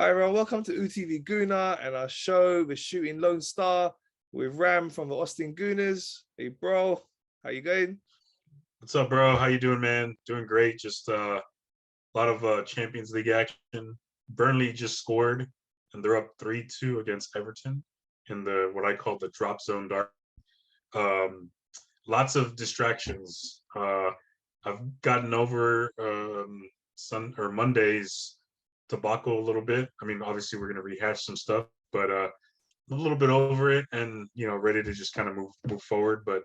Hi everyone, welcome to UTV Guna and our show, The Shooting Lone Star, with Ram from the Austin Gooners. Hey bro, how you going? What's up, bro? How you doing, man? Doing great. Just a lot of Champions League action. Burnley just scored, and they're up 3-2 against Everton in the what I call the drop zone dark. Um, Lots of distractions. I've gotten over Monday's debacle a little bit. I mean, obviously we're gonna rehash some stuff, but a little bit over it, and ready to just kind of move forward. But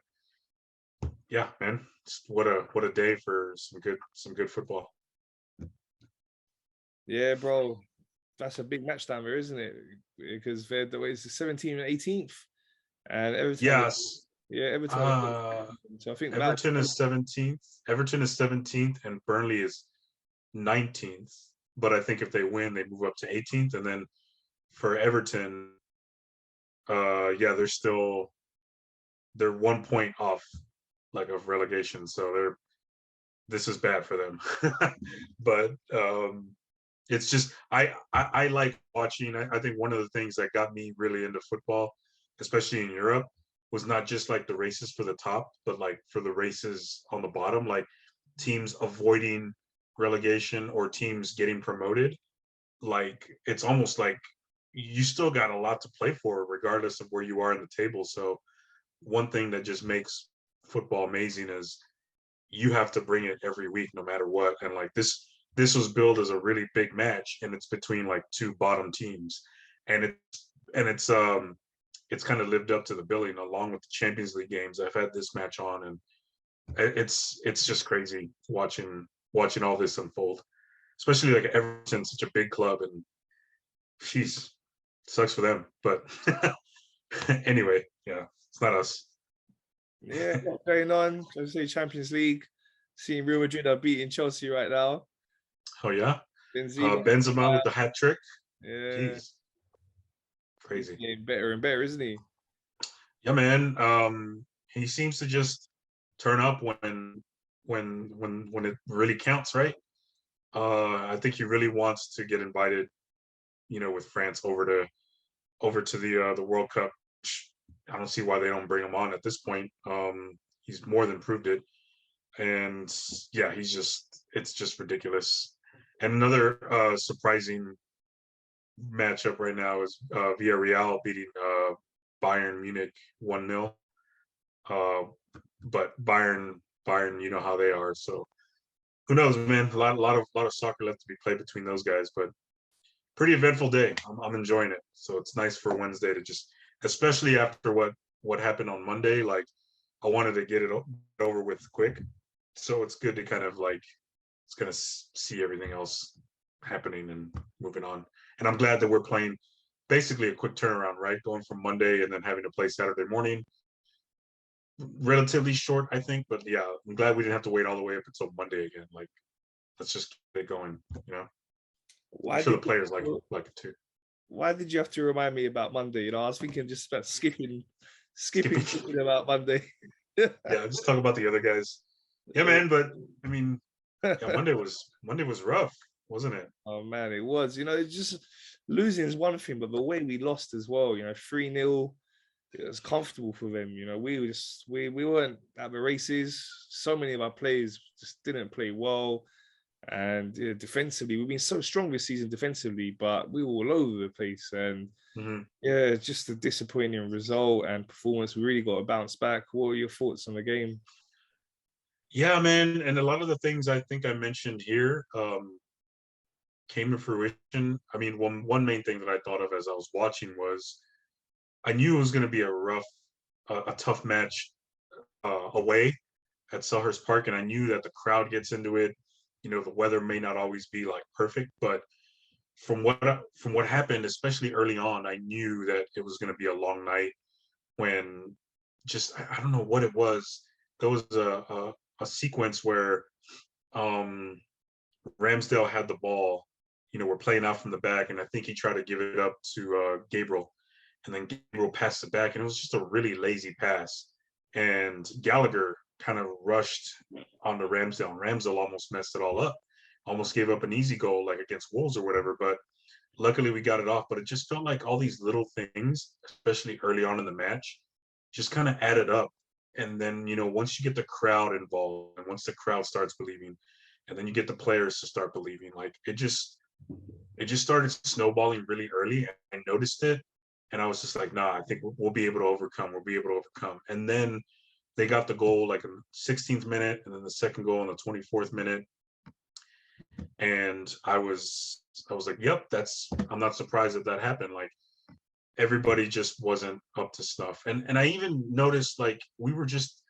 yeah, man, what a day for some good football. Yeah, bro, that's a big match down there, isn't it? Because they're the way it's the 17th and 18th, and Yes. Everton have a Uh so I think that Everton is 17th. Everton is 17th and Burnley is 19th. But I think if they win, they move up to 18th. And then for Everton, yeah, they're 1 point off like of relegation. So this is bad for them. But it's just I like watching. I think one of the things that got me really into football, especially in Europe, was not just like the races for the top, but like for the races on the bottom, like teams avoiding relegation or teams getting promoted. Like it's almost like you still got a lot to play for, regardless of where you are in the table. So one thing that just makes football amazing is you have to bring it every week, no matter what. And like this was billed as a really big match, and it's between like two bottom teams, and it's kind of lived up to the billing, along with the Champions League games. I've had this match on, and it's just crazy watching all this unfold, especially like Everton's such a big club, and she's sucks for them. But anyway, yeah, it's not us. yeah, what's going on? So I say Champions League, seeing Real Madrid are beating Chelsea right now. Oh yeah, Benzema, Benzema with the hat trick. yeah, Jeez, he's crazy. getting better and better, isn't he? Yeah, man. He seems to just turn up when it really counts, right? I think he really wants to get invited, with France over to the World Cup. I don't see why they don't bring him on at this point. He's more than proved it, and yeah, it's just ridiculous. And another surprising matchup right now is Villarreal beating Bayern Munich 1-0. Uh, but Bayern, you know how they are. So who knows, man? A lot of soccer left to be played between those guys, but pretty eventful day. I'm enjoying it. So it's nice for Wednesday to just, especially after what happened on Monday. Like I wanted to get it over with quick. So it's good to kind of like it's gonna see everything else happening and moving on. And I'm glad that we're playing basically a quick turnaround, right? Going from Monday and then having to play Saturday morning. Relatively short, I think, but yeah, I'm glad we didn't have to wait all the way up until Monday again. Like, let's just get it going. I'm Why sure did the players like it too. why did you have to remind me about Monday? I was thinking just about skipping Skipping, talking about Monday. yeah, just talk about the other guys. Yeah, man. But I mean, yeah, Monday was rough, wasn't it? Oh man, it was. It's just losing is one thing, but the way we lost as well, 3-0, it was comfortable for them. We weren't at the races. So many of our players just didn't play well. And defensively, we've been so strong this season defensively, but we were all over the place. And Hmm. yeah, just a disappointing result and performance. We really got to bounce back. What are your thoughts on the game? Yeah, man. And a lot of the things I think I mentioned here came to fruition. I mean, one main thing that I thought of as I was watching was I knew it was going to be a tough match away at Selhurst Park, and I knew that the crowd gets into it. The weather may not always be like perfect, but from what happened, especially early on, I knew that it was going to be a long night. When just I don't know what it was. There was a sequence where um, Ramsdale had the ball. We're playing out from the back, and I think he tried to give it up to Gabriel, and then Gabriel passed it back, and it was just a really lazy pass. And Gallagher kind of rushed onto Ramsdale, and Ramsdale almost messed it all up, almost gave up an easy goal like against Wolves or whatever. But luckily we got it off, but it just felt like all these little things, especially early on in the match, just kind of added up. And then, once you get the crowd involved and once the crowd starts believing, and then you get the players to start believing, like it just started snowballing really early. I noticed it, and I was just like, nah, I think we'll be able to overcome. We'll be able to overcome. And then they got the goal like in the 16th minute, and then the second goal in the 24th minute. And I was like, yep, I'm not surprised that happened. Like everybody just wasn't up to snuff. And I even noticed like we were just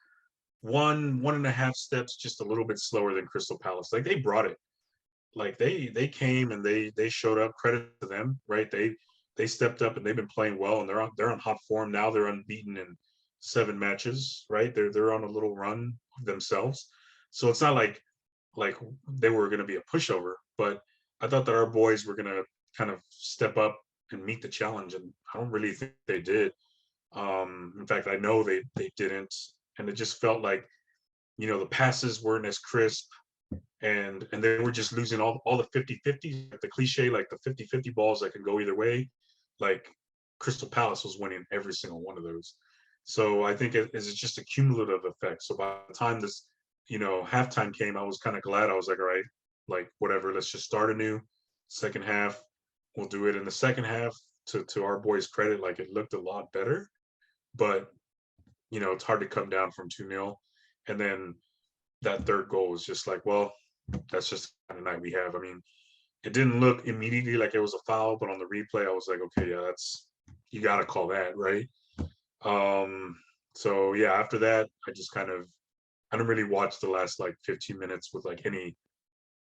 one and a half steps just a little bit slower than Crystal Palace. Like they brought it. Like they came and they showed up. Credit to them, right? They stepped up and they've been playing well, and they're on hot form now. They're unbeaten in 7 matches, right? They're on a little run themselves. So it's not like they were going to be a pushover, but I thought that our boys were going to kind of step up and meet the challenge, and I don't really think they did. In fact, I know they didn't, and it just felt like the passes weren't as crisp, and they were just losing all the 50-50, like the cliche, like the 50-50 balls that can go either way. Like Crystal Palace was winning every single one of those. So I think it's just a cumulative effect. So by the time this halftime came, I was kind of glad. I was like, all right, like whatever, let's just start anew. Second half, we'll do it in the second half. To our boys' credit, like it looked a lot better, but it's hard to come down from 2-0. And then that third goal was just like, well, that's just the kind of night we have. I mean, it didn't look immediately like it was a foul, but on the replay, I was like, okay, yeah, you got to call that, right? So yeah, after that, I didn't really watch the last like 15 minutes with like any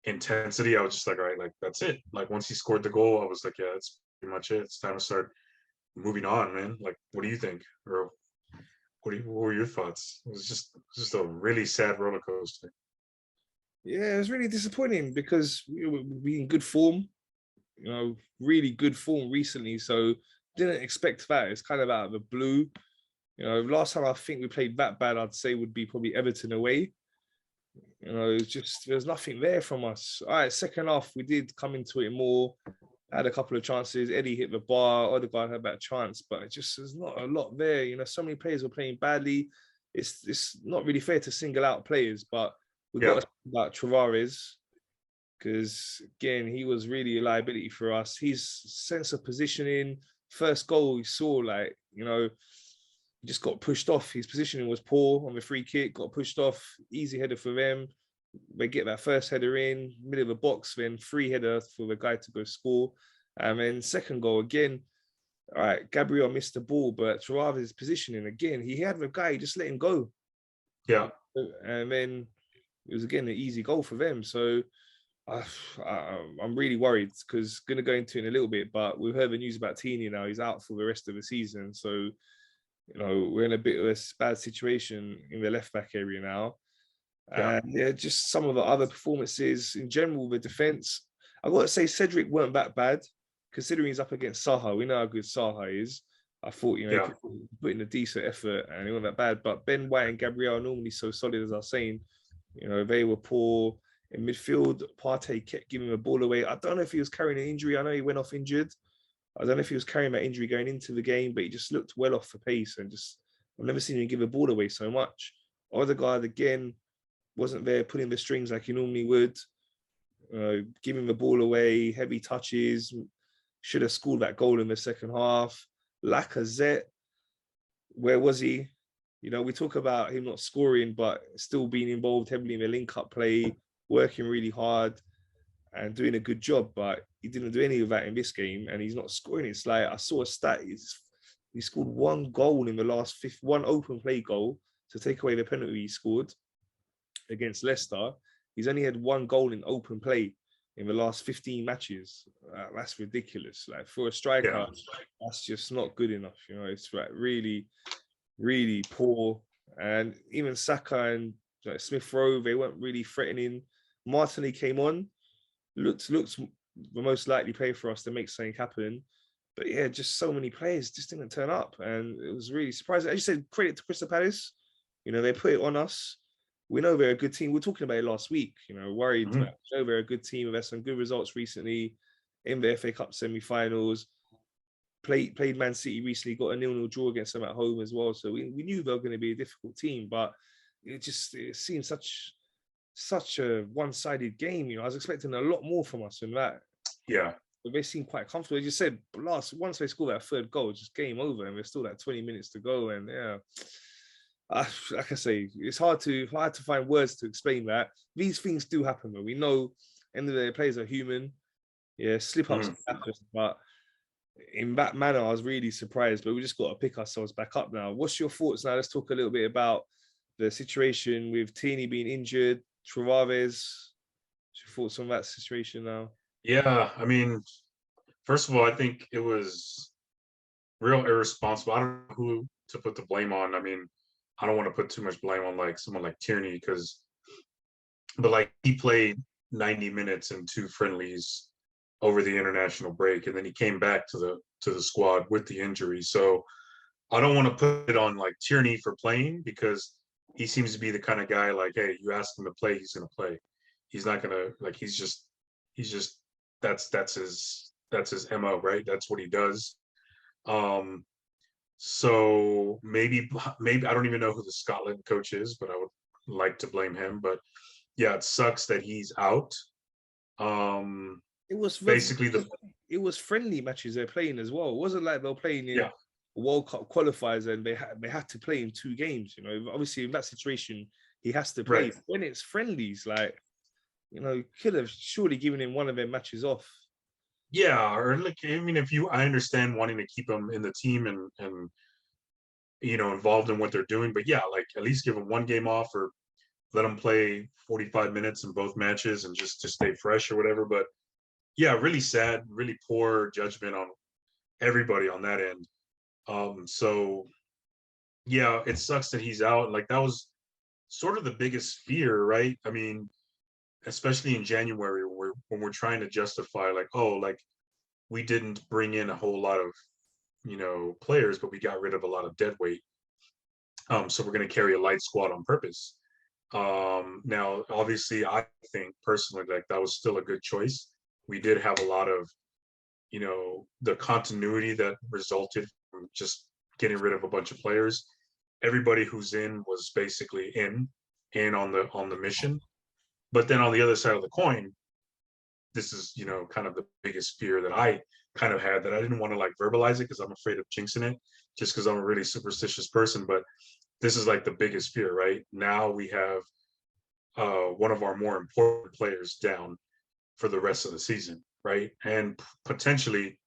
intensity. I was just like, all right, like that's it. Like once he scored the goal, I was like, yeah, that's pretty much it. It's time to start moving on, man. Like, what do you think? Or what were your thoughts? It was just a really sad roller coaster. Yeah, it was really disappointing because we were in good form, really good form recently. So didn't expect that. It's kind of out of the blue. Last time I think we played that bad, I'd say would be probably Everton away. It's just there's nothing there from us. All right, second half we did come into it more. Had a couple of chances. Eddie hit the bar. Other guy had that chance, but there's not a lot there. So many players were playing badly. It's not really fair to single out players, but we've got to talk about Tavares because again he was really a liability for us. His sense of positioning, first goal we saw, like he just got pushed off. His positioning was poor on the free kick. Got pushed off. Easy header for them. They get that first header in, middle of the box, then free header for the guy to go score. And then second goal again. All right, Gabriel missed the ball, but Tavares' positioning again, he had the guy, he just let him go. Yeah. And then it was again an easy goal for them. So I'm really worried because going to go into it in a little bit, but we've heard the news about Tini now. He's out for the rest of the season. So, we're in a bit of a bad situation in the left back area now. And just some of the other performances in general, the defense. I got to say, Cedric weren't that bad considering he's up against Saha. We know how good Saha is. I thought, he put in a decent effort and he wasn't that bad. But Ben White and Gabriel are normally so solid, as I was saying. They were poor in midfield. Partey kept giving the ball away. I don't know if he was carrying an injury. I know he went off injured. I don't know if he was carrying that injury going into the game, but he just looked well off the pace and I've never seen him give a ball away so much. Odegaard again wasn't there putting the strings like he normally would, giving the ball away, heavy touches, should have scored that goal in the second half. Lacazette, where was he? We talk about him not scoring, but still being involved heavily in the link-up play, working really hard and doing a good job, but he didn't do any of that in this game, and he's not scoring. It's like I saw a stat. He scored one goal in the last one open play goal to take away the penalty he scored against Leicester. He's only had one goal in open play in the last 15 matches. That's ridiculous. Like for a striker, that's just not good enough. It's like really, really poor. And even Saka and Smith Rowe, they weren't really threatening. Martinelli came on, looks the most likely player for us to make something happen. But yeah, just so many players just didn't turn up. And it was really surprising. As you said, credit to Crystal Palace. They put it on us. We know they're a good team. We were talking about it last week, worried. We know they're a good team. We've had some good results recently. in the FA Cup semi-finals. Played Man City recently, got a 0-0 draw against them at home as well. So we knew they were going to be a difficult team, but it seemed such a one-sided game. You know, I was expecting a lot more from us than that. Yeah. But they seemed quite comfortable. As you said, once they scored that third goal, just game over, and there's still like 20 minutes to go. And yeah, like I say, it's hard to find words to explain that. These things do happen, but we know end of the day, players are human. Yeah, slip ups happen, but in that manner, I was really surprised, but we just got to pick ourselves back up now. What's your thoughts now? Let's talk a little bit about the situation with Tierney being injured, Tavares. What's your thoughts on that situation now? Yeah, I mean, first of all, I think it was real irresponsible. I don't know who to put the blame on. I mean, I don't want to put too much blame on like someone like Tierney but like he played 90 minutes in 2 friendlies over the international break, and then he came back to the squad with the injury. So I don't want to put it on like Tierney for playing, because he seems to be the kind of guy like, hey, you ask him to play, he's gonna play. He's not gonna like he's just that's his MO, right? That's what he does. So maybe I don't even know who the Scotland coach is, but I would like to blame him. But yeah, it sucks that he's out. It was basically it was friendly matches they're playing as well. It wasn't like they were playing in yeah. World Cup qualifiers and they had to play in 2 games. You know, obviously in that situation he has to play. Right. When it's friendlies, like, you know, could have surely given him one of their matches off. Yeah, or like I mean, I understand wanting to keep them in the team and you know involved in what they're doing, but yeah, like at least give them 1 game off, or let them play 45 minutes in both matches and just to stay fresh or whatever. But yeah, really sad, really poor judgment on everybody on that end. So yeah, it sucks that he's out. Like that was sort of the biggest fear, right? I mean, especially in January, when we're trying to justify like, oh, like we didn't bring in a whole lot of, you know, players, but we got rid of a lot of dead weight. So we're going to carry a light squad on purpose. Now, obviously, I think personally like that was still a good choice. We did have a lot of, you know, the continuity that resulted from just getting rid of a bunch of players. Everybody who's in was basically in on the mission. But then on the other side of the coin, this is, you know, kind of the biggest fear that I kind of had, that I didn't want to like verbalize it because I'm afraid of jinxing it, just because I'm a really superstitious person. But this is like the biggest fear, right? Now we have one of our more important players down for the rest of the season, right? And potentially,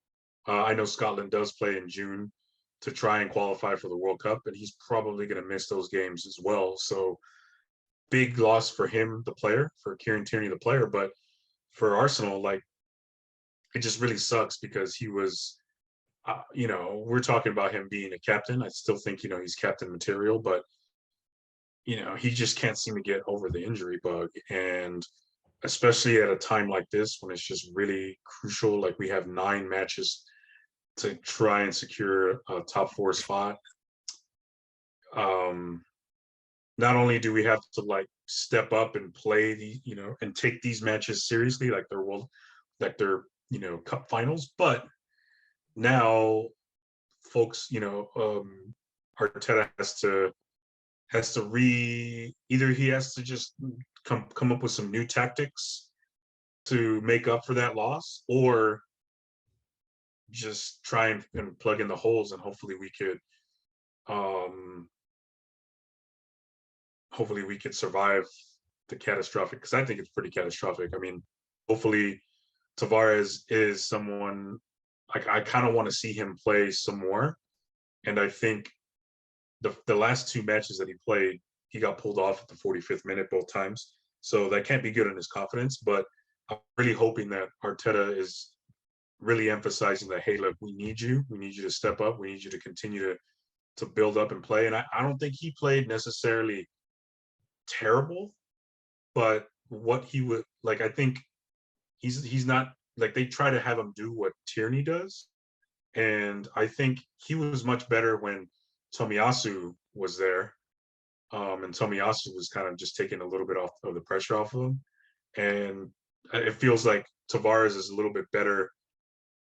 I know Scotland does play in June to try and qualify for the World Cup, and he's probably going to miss those games as well. So big loss for him, the player, for Kieran Tierney, the player. But for Arsenal, like, it just really sucks because he was, you know, we're talking about him being a captain. I still think, you know, he's captain material, but, you know, he just can't seem to get over the injury bug. And especially at a time like this when it's just really crucial, like we have 9 matches to try and secure a top 4 spot. Not only do we have to like step up and play the, you know, and take these matches seriously, like they're, you know, cup finals, but now folks, you know, Arteta has to either he has to just come up with some new tactics to make up for that loss, or just try and plug in the holes, and hopefully we could survive the catastrophic, because I think it's pretty catastrophic. I mean, hopefully Tavares is someone I kind of want to see him play some more. And I think the last 2 matches that he played, he got pulled off at the 45th minute both times. So that can't be good on his confidence. But I'm really hoping that Arteta is really emphasizing that, hey, look, we need you. We need you to step up. We need you to continue to build up and play. And I don't think he played necessarily terrible, but what he would like, I think he's not like, they try to have him do what Tierney does. And I think he was much better when Tomiyasu was there. And Tomiyasu was kind of just taking a little bit off of the pressure off of him. And it feels like Tavares is a little bit better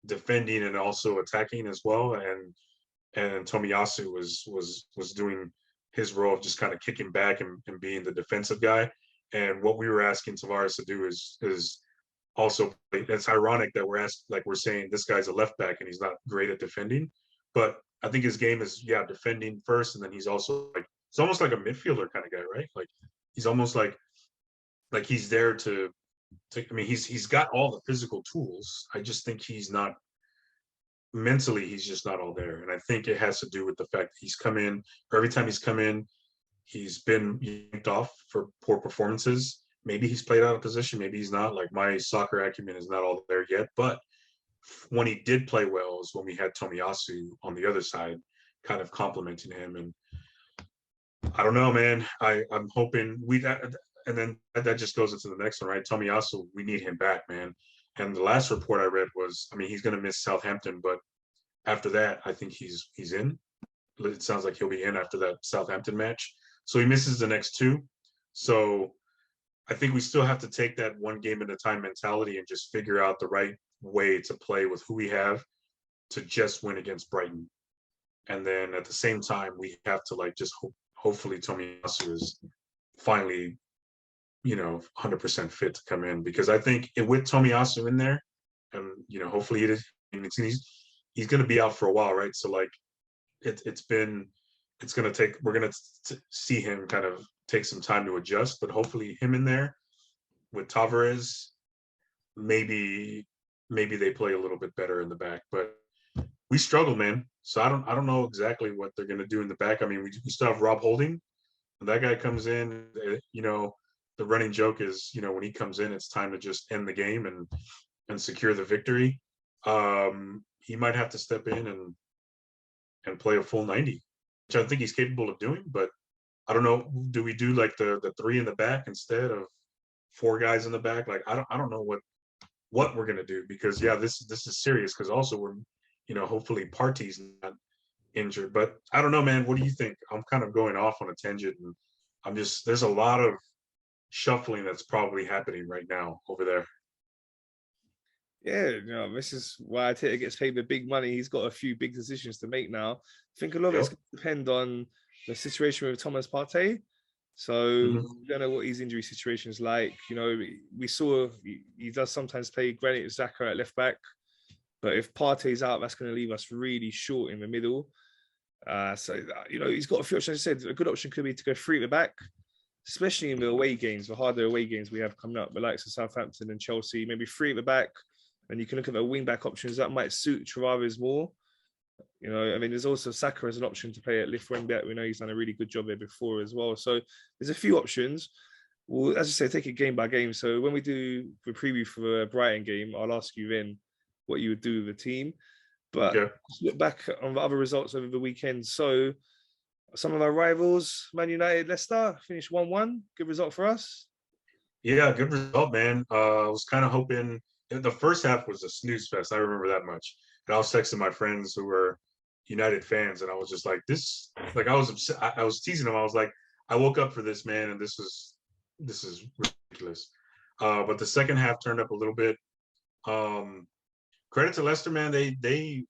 defending and also attacking as well. And Tomiyasu was doing his role of just kind of kicking back and being the defensive guy. And what we were asking Tavares to do is also, it's ironic that we're saying this guy's a left back and he's not great at defending, but I think his game is defending first, and then he's also like, it's almost like a midfielder kind of guy, right? Like he's almost like he's there to I mean, he's got all the physical tools. I just think he's not mentally, he's just not all there. And I think it has to do with the fact that he's come in, or every time he's come in, he's been yanked off for poor performances. Maybe he's played out of position, maybe he's not. Like, my soccer acumen is not all there yet. But when he did play well is when we had Tomiyasu on the other side, kind of complimenting him. And I don't know, man. I'm hoping and then that just goes into the next one, right? Tomiyasu, we need him back, man. And the last report I read was, I mean, he's going to miss Southampton, but after that, I think he's in. It sounds like he'll be in after that Southampton match. So he misses the next two. So I think we still have to take that one game at a time mentality and just figure out the right way to play with who we have to just win against Brighton. And then at the same time, we have to like just hopefully Tomiyasu is finally 100% fit to come in, because I think with Tomiyasu in there, and hopefully it is, he's going to be out for a while, right? So like we're going to see him kind of take some time to adjust, but hopefully him in there with Tavares, maybe they play a little bit better in the back. But we struggle, man. So I don't know exactly what they're going to do in the back. I mean, we still have Rob Holding. When that guy comes in, the running joke is, when he comes in, it's time to just end the game and secure the victory. He might have to step in and play a full 90, which I think he's capable of doing. But I don't know. Do we do like the three in the back instead of four guys in the back? Like, I don't know what we're gonna do, because this is serious, because also we're hopefully Partey's not injured. But I don't know, man. What do you think? I'm kind of going off on a tangent, and there's a lot of shuffling that's probably happening right now over there. Yeah, this is why Arteta gets paid the big money. He's got a few big decisions to make now. I think a lot of it's going to depend on the situation with Thomas Partey. So we don't know what his injury situation is like. We saw he does sometimes play Granit Xhaka at left back, but if Partey's out, that's going to leave us really short in the middle. So he's got a few options. I said a good option could be to go three at the back, especially in the away games, the harder away games we have coming up, the likes of Southampton and Chelsea. Maybe three at the back, and you can look at the wing back options that might suit Tavares more. There's also Saka as an option to play at left wing back. We know he's done a really good job there before as well. So there's a few options. Well, as I say, take it game by game. So when we do the preview for the Brighton game, I'll ask you then what you would do with the team. But look back on the other results over the weekend. So some of our rivals, Man United, Leicester, finished 1-1. Good result for us. Yeah, good result, man. I was kind of hoping. The first half was a snooze fest. I remember that much. And I was texting my friends who were United fans, and I was just like, this, like, I was upset. I was teasing them. I was like, I woke up for this, man, and this is ridiculous. But the second half turned up a little bit. Credit to Leicester, man. They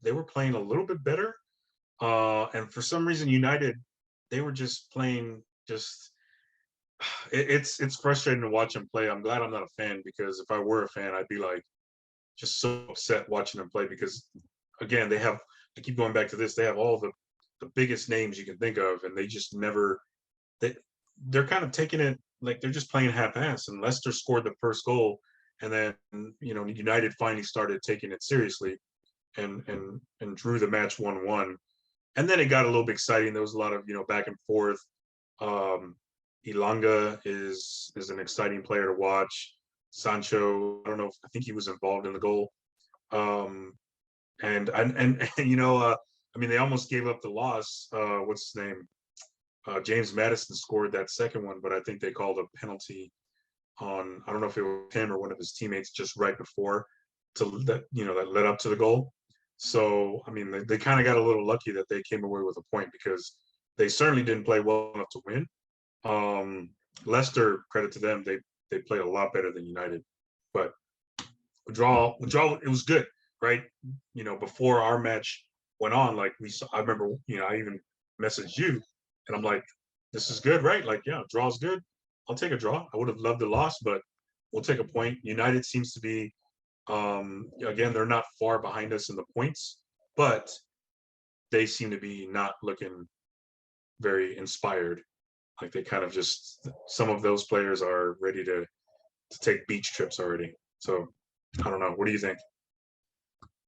were playing a little bit better. And for some reason, United, they were just playing it's frustrating to watch them play. I'm glad I'm not a fan, because if I were a fan, I'd be like just so upset watching them play, because again, I keep going back to this, they have all the biggest names you can think of, and they just never, they're kind of taking it like they're just playing half-ass. And Leicester scored the first goal, and then United finally started taking it seriously and drew the match 1-1. And then it got a little bit exciting. There was a lot of back and forth. Ilanga is an exciting player to watch. Sancho, I don't know, I think he was involved in the goal. And they almost gave up the loss. What's his name? James Maddison scored that second one, but I think they called a penalty on, I don't know if it was him or one of his teammates just right before that led up to the goal. So, I mean, they kind of got a little lucky that they came away with a point, because they certainly didn't play well enough to win. Leicester, credit to them, they played a lot better than United. But It was good, right? Before our match went on, like I remember, I even messaged you, and I'm like, this is good, right? Like, yeah, draw's good. I'll take a draw. I would have loved a loss, but we'll take a point. United seems to be, again, they're not far behind us in the points, but they seem to be not looking very inspired. Like they kind of just, some of those players are ready to take beach trips already. So I don't know. What do you think?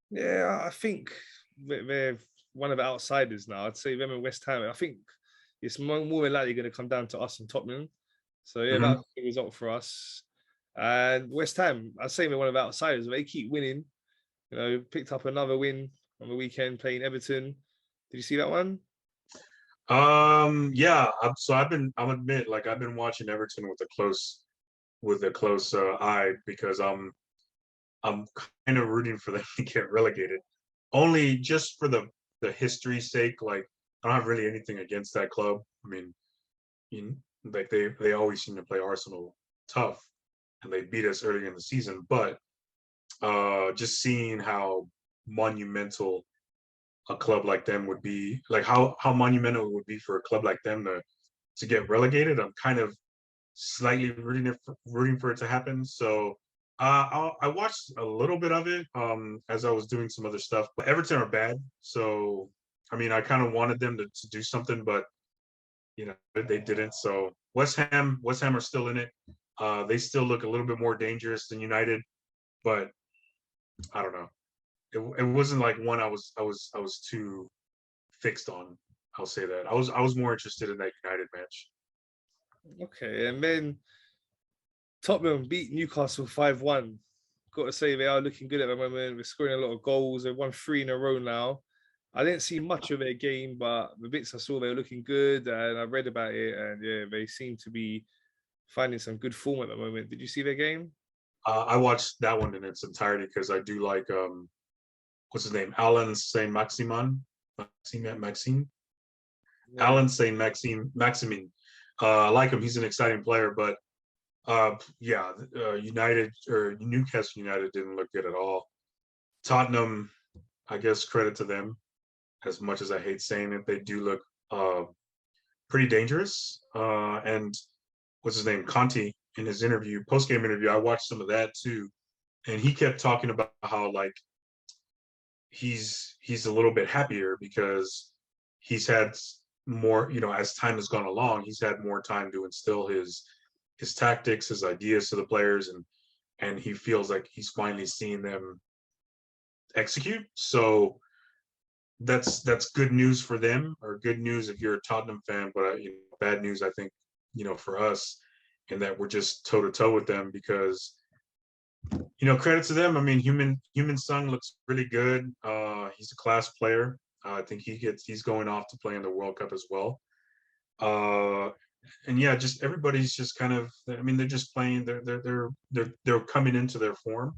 Yeah, I think they're one of the outsiders now. I'd say them and West Ham. I think it's more than likely going to come down to us and Tottenham. So yeah, Mm-hmm. that's a good result for us. And West Ham, I'd say they're one of the outsiders. They keep winning. Picked up another win on the weekend playing Everton. Did you see that one? Yeah. So I'll admit, like I've been watching Everton with a close eye because I'm kind of rooting for them to get relegated, only just for the history's sake. Like I don't have really anything against that club. I mean, like they always seem to play Arsenal tough, and they beat us early in the season. But just seeing how monumental a club like them would be, like how monumental it would be for a club like them to get relegated. I'm kind of slightly rooting for it to happen. So I watched a little bit of it as I was doing some other stuff. But Everton are bad, so I mean I kind of wanted them to do something, but they didn't. So West Ham are still in it. They still look a little bit more dangerous than United, but I don't know. It wasn't like one I was too fixed on. I'll say that. I was more interested in that United match. Okay, and then Tottenham beat Newcastle 5-1. Got to say they are looking good at the moment. We're scoring a lot of goals. They've won 3 in a row now. I didn't see much of their game, but the bits I saw, they were looking good, and I read about it, and yeah, they seem to be finding some good form at the moment. Did you see their game? I watched that one in its entirety because I do like what's his name, Alan Saint Maxime. Yeah. Alan Saint Maximin. I like him. He's an exciting player, but yeah, United or Newcastle United didn't look good at all. Tottenham, I guess credit to them. As much as I hate saying it, they do look pretty dangerous. And what's his name, Conte, in his post game interview, I watched some of that too, and he kept talking about how like he's a little bit happier because he's had more, as time has gone along, he's had more time to instill his tactics, his ideas to the players, and he feels like he's finally seeing them execute. So that's good news for them, or good news if you're a Tottenham fan, but bad news I think for us, in that we're just toe to toe with them because credit to them. I mean, human Sung looks really good. He's a class player. I think he's going off to play in the World Cup as well. And yeah, just everybody's just kind of. I mean, they're just playing. They're coming into their form.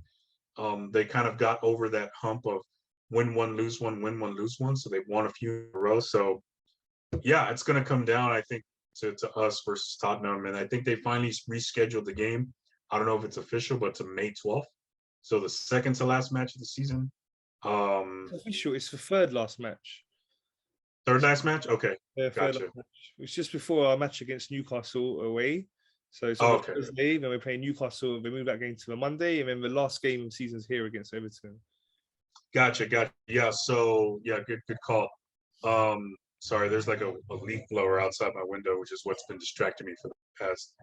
They kind of got over that hump of win one, lose one, win one, lose one. So they've won a few in a row. So yeah, it's going to come down, I think, to us versus Tottenham, and I think they finally rescheduled the game. I don't know if it's official, but to May 12th. So the second to last match of the season. It's official. It's the third last match. Third last match? Okay. Yeah, third Gotcha. last match. It's just before our match against Newcastle away. So it's on Oh, the okay. Thursday, then we're playing Newcastle. They move that game to the Monday, and then the last game of the season is here against Everton. Gotcha. Yeah. So yeah, good call. Sorry, there's like a leaf blower outside my window, which is what's been distracting me for the past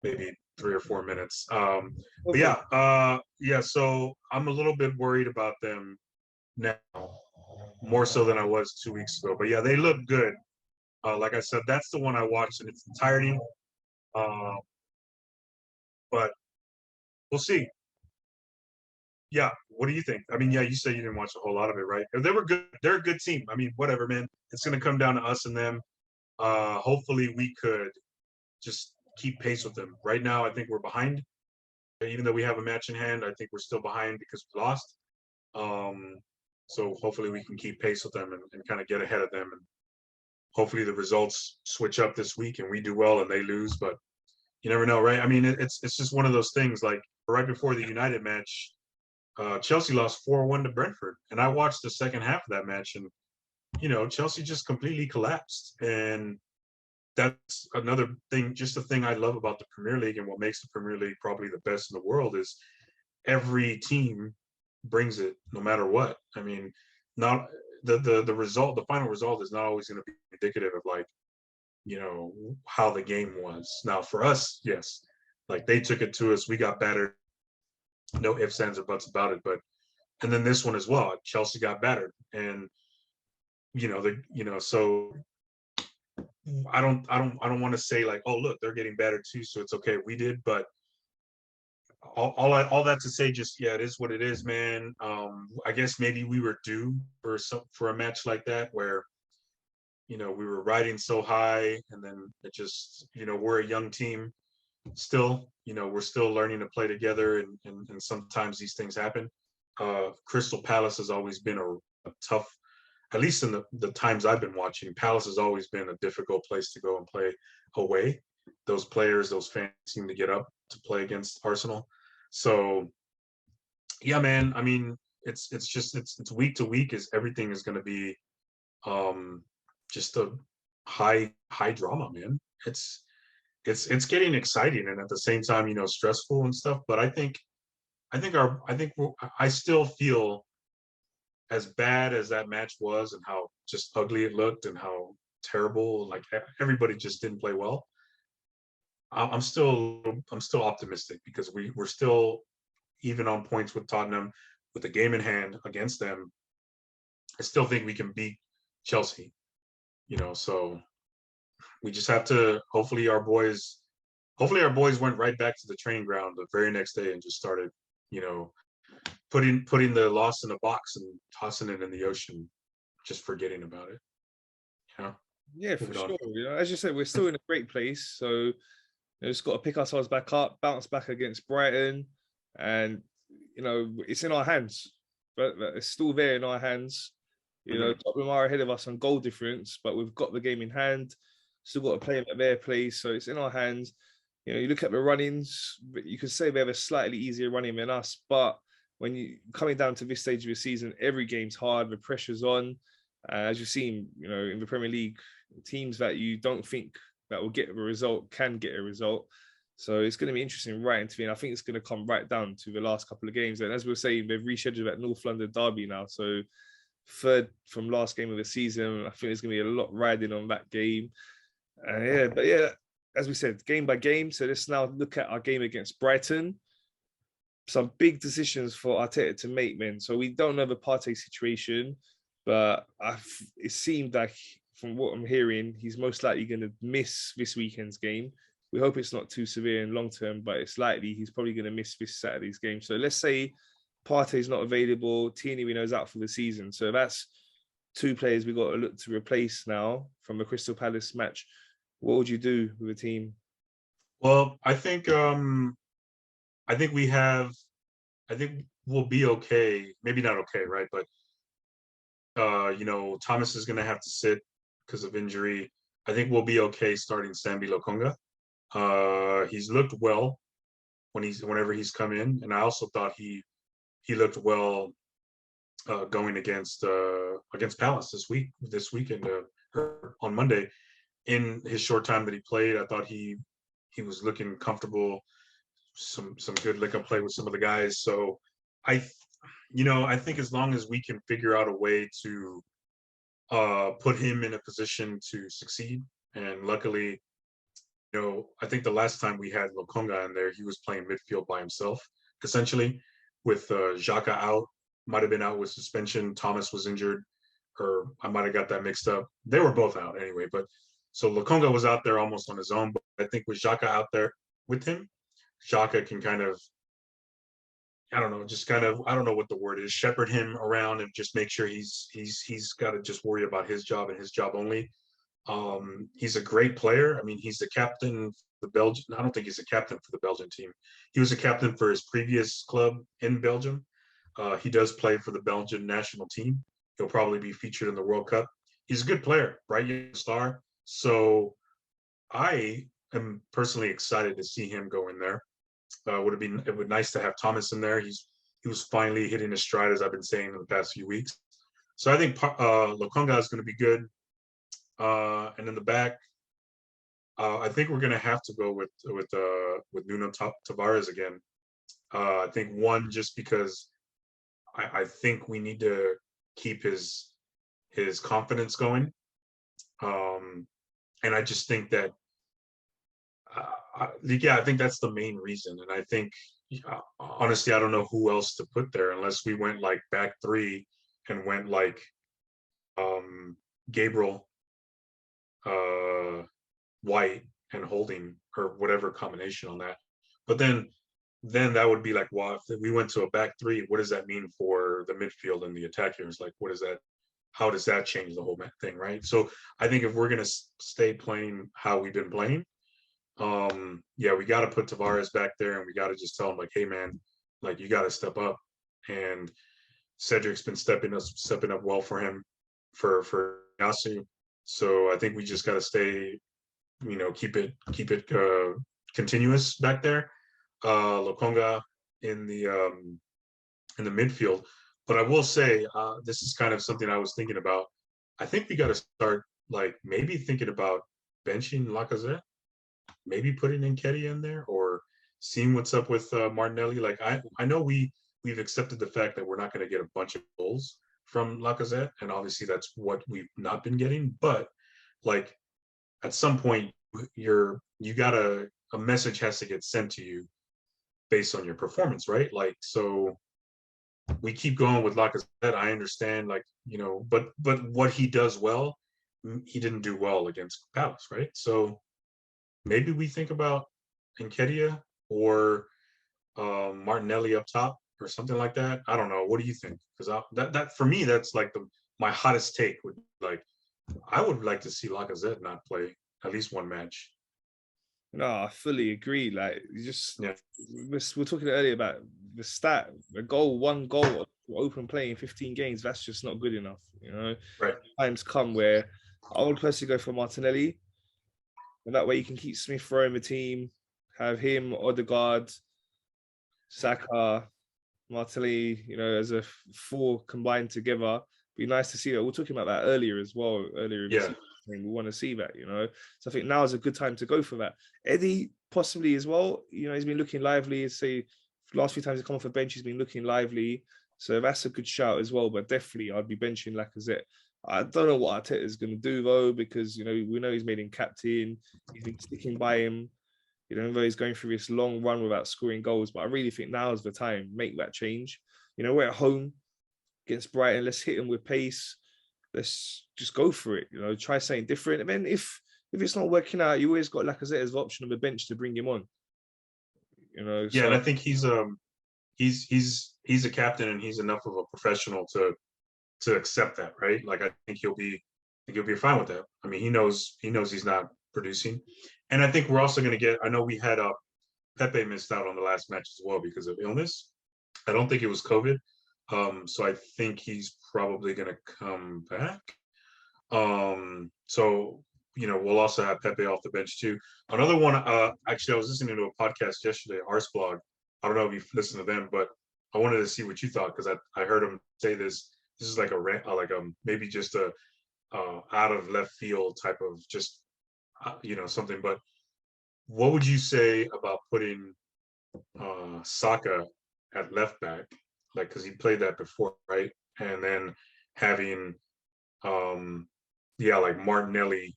maybe 3 or 4 minutes. But Okay. yeah. So I'm a little bit worried about them now, more so than I was 2 weeks ago. But yeah, they look good. Like I said, that's the one I watched in its entirety. Uh, but we'll see. Yeah, what do you think? I mean, yeah, you said you didn't watch a whole lot of it, right? They were good. They're a good team. I mean, whatever, man. It's gonna come down to us and them. Hopefully, we could just keep pace with them. Right now, I think we're behind. Even though we have a match in hand, I think we're still behind because we lost. Um, so hopefully, we can keep pace with them and kind of get ahead of them. And hopefully, the results switch up this week and we do well and they lose. But you never know, right? I mean, it's just one of those things. Like right before the United match, Chelsea lost 4-1 to Brentford, and I watched the second half of that match, and Chelsea just completely collapsed. And that's another thing, just the thing I love about the Premier League, and what makes the Premier League probably the best in the world is every team brings it no matter what. I mean, not the result, the final result is not always going to be indicative of like, how the game was. Now for us, yes, like they took it to us, we got battered, no ifs, ands, or buts about it. But and then this one as well, Chelsea got battered, and so I don't want to say like, oh look, they're getting battered too, so it's okay, we did. But all that to say, just yeah, it is what it is, man. I guess maybe we were due for a match like that where we were riding so high, and then it just we're a young team still. We're still learning to play together, and sometimes these things happen. Crystal Palace has always been a tough, at least in the times I've been watching. Palace has always been a difficult place to go and play away. Those players, those fans seem to get up to play against Arsenal. So yeah, man. I mean, it's just it's week to week. Is everything is going to be just a high drama, man. It's getting exciting, and at the same time, stressful and stuff. But I still feel, as bad as that match was and how just ugly it looked and how terrible, like everybody just didn't play well. I'm still optimistic, because we're still even on points with Tottenham, with the game in hand against them. I still think we can beat Chelsea. So we just have to, hopefully our boys went right back to the training ground the very next day and just started, putting the loss in a box and tossing it in the ocean, just forgetting about it. Yeah, for sure. As you said, we're still in a great place, so just got to pick ourselves back up, bounce back against Brighton, and it's in our hands. But it's still there in our hands. Tottenham are ahead of us on goal difference, but we've got the game in hand. Still got to play at their place, so it's in our hands. You look at the run-ins, but you could say they have a slightly easier running than us. But when you coming down to this stage of the season, every game's hard. The pressure's on. As you've seen, in the Premier League, teams that you don't think that will get a result can get a result. So it's going to be interesting right into the end. I think it's going to come right down to the last couple of games. And as we were saying, they've rescheduled that North London derby now. So third from last game of the season, I think there's going to be a lot riding on that game. But as we said, game by game. So let's now look at our game against Brighton. Some big decisions for Arteta to make, man. So we don't know the Partey situation, but it seemed like, from what I'm hearing, he's most likely going to miss this weekend's game. We hope it's not too severe in long term, but it's likely he's probably going to miss this Saturday's game. So let's say Partey's not available, Tierney we know is out for the season. So that's two players we got to look to replace now from the Crystal Palace match. What would you do with the team? Well, I think we'll be okay. Maybe not okay, right? But Thomas is going to have to sit because of injury. I think we'll be okay starting Sambi Lokonga. He's looked well whenever he's come in, and I also thought he looked well going against Palace this weekend on Monday. In his short time that he played, I thought he was looking comfortable. Some good link-up play with some of the guys. So I think as long as we can figure out a way to put him in a position to succeed, and luckily, I think the last time we had Lokonga in there, he was playing midfield by himself, essentially, with Xhaka out, might have been out with suspension. Thomas was injured, or I might have got that mixed up. They were both out anyway, but so Lokonga was out there almost on his own. But I think with Xhaka out there with him, Xhaka can kind of, I don't know what the word is, shepherd him around and just make sure he's got to just worry about his job and his job only. He's a great player. I mean, he's the captain for the Belgian. I don't think he's a captain for the Belgian team. He was a captain for his previous club in Belgium. He does play for the Belgian national team. He'll probably be featured in the World Cup. He's a good player, bright young star. So I am personally excited to see him go in there. It would be nice to have Thomas in there. He's was finally hitting his stride, as I've been saying in the past few weeks. So I think Lokonga is going to be good. And in the back, I think we're going to have to go with Nuno Tavares again. I think one, just because I think we need to keep his confidence going. And I just think that, I think that's the main reason. And I think, honestly, I don't know who else to put there unless we went like back three and went like Gabriel, White, and Holding, or whatever combination on that. But then that would be like, well, if we went to a back three, what does that mean for the midfield and the attackers? Like, what is that? How does that change the whole thing, right? So I think if we're gonna stay playing how we've been playing, yeah, we got to put Tavares back there, and we got to just tell him like, hey man, like you got to step up. And Cedric's been stepping up well for him, for Yasu. So I think we just got to stay, keep it continuous back there. Lokonga in the midfield. But I will say, this is kind of something I was thinking about. I think we got to start like maybe thinking about benching Lacazette, maybe putting Nketiah in there, or seeing what's up with Martinelli. Like I know we've accepted the fact that we're not going to get a bunch of goals from Lacazette, and obviously that's what we've not been getting. But like at some point, a message has to get sent to you based on your performance, right? Like, so we keep going with Lacazette. I understand, like, but what he does well, he didn't do well against Palace, right? So maybe we think about Nketiah or Martinelli up top or something like that. I don't know. What do you think? Because that for me, that's like my hottest take. Would like, I would like to see Lacazette not play at least one match. No, I fully agree. Like, you just, Yeah. we're talking earlier about the stat, one goal, open play in 15 games. That's just not good enough. Right. Times come where I would personally go for Martinelli, and that way you can keep Smith Rowe in the team, have him, Odegaard, Saka, Martinelli, as a four combined together. Be nice to see that. We were talking about that earlier as well. Yeah. We want to see that, So I think now is a good time to go for that. Eddie possibly as well. He's been looking lively. Say last few times he's come off a bench, he's been looking lively. So that's a good shout as well. But definitely, I'd be benching Lacazette. I don't know what Arteta is going to do though, because we know he's made him captain. He's been sticking by him. Even though he's going through this long run without scoring goals, but I really think now is the time. Make that change. We're at home against Brighton. Let's hit him with pace. Let's just go for it. Try something different. And then if it's not working out, you always got Lacazette as the option on the bench to bring him on. Yeah, so, and I think he's a captain, and he's enough of a professional to accept that, right? Like I think he'll be fine with that. I mean, he knows he's not producing, and I think we're also going to get. I know we had Pepe missed out on the last match as well because of illness. I don't think it was COVID. So I think he's probably going to come back. So we'll also have Pepe off the bench too. Another one, actually, I was listening to a podcast yesterday, Arsblog. I don't know if you've listened to them, but I wanted to see what you thought, because I heard him say this. This is like a rant, maybe just a out of left field type of just something. But what would you say about putting Saka at left back, like, because he played that before, right? And then having like Martinelli,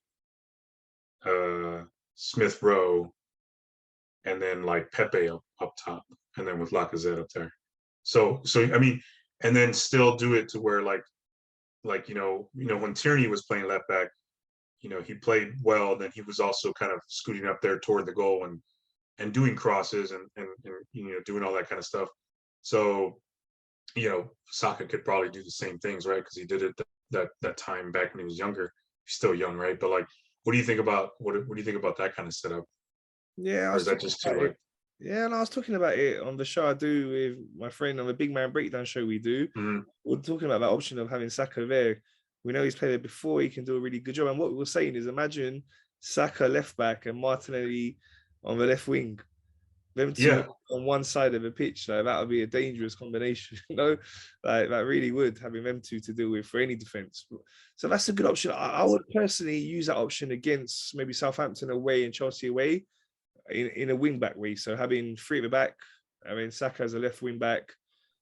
Smith Rowe, and then like Pepe up top, and then with Lacazette up there. So I mean, and then still do it to where like when Tierney was playing left back, he played well. Then he was also kind of scooting up there toward the goal and doing crosses and doing all that kind of stuff. So Saka could probably do the same things, right? Because he did it that time back when he was younger. He's still young, right? But like, what do you think about what do you think about that kind of setup? Yeah, or is that just too late? Yeah, and I was talking about it on the show I do with my friend on the Big Man Breakdown show we do. Mm-hmm. We're talking about that option of having Saka there. We know he's played there before. He can do a really good job. And what we were saying is, imagine Saka left back and Martinelli on the left wing. Them two Yeah, on one side of the pitch, like, that would be a dangerous combination, you know, like that really would, having them two to deal with for any defense. So that's a good option. I would personally use that option against maybe Southampton away and Chelsea away in a wing back way. So having three at the back, I mean, Saka as a left wing back,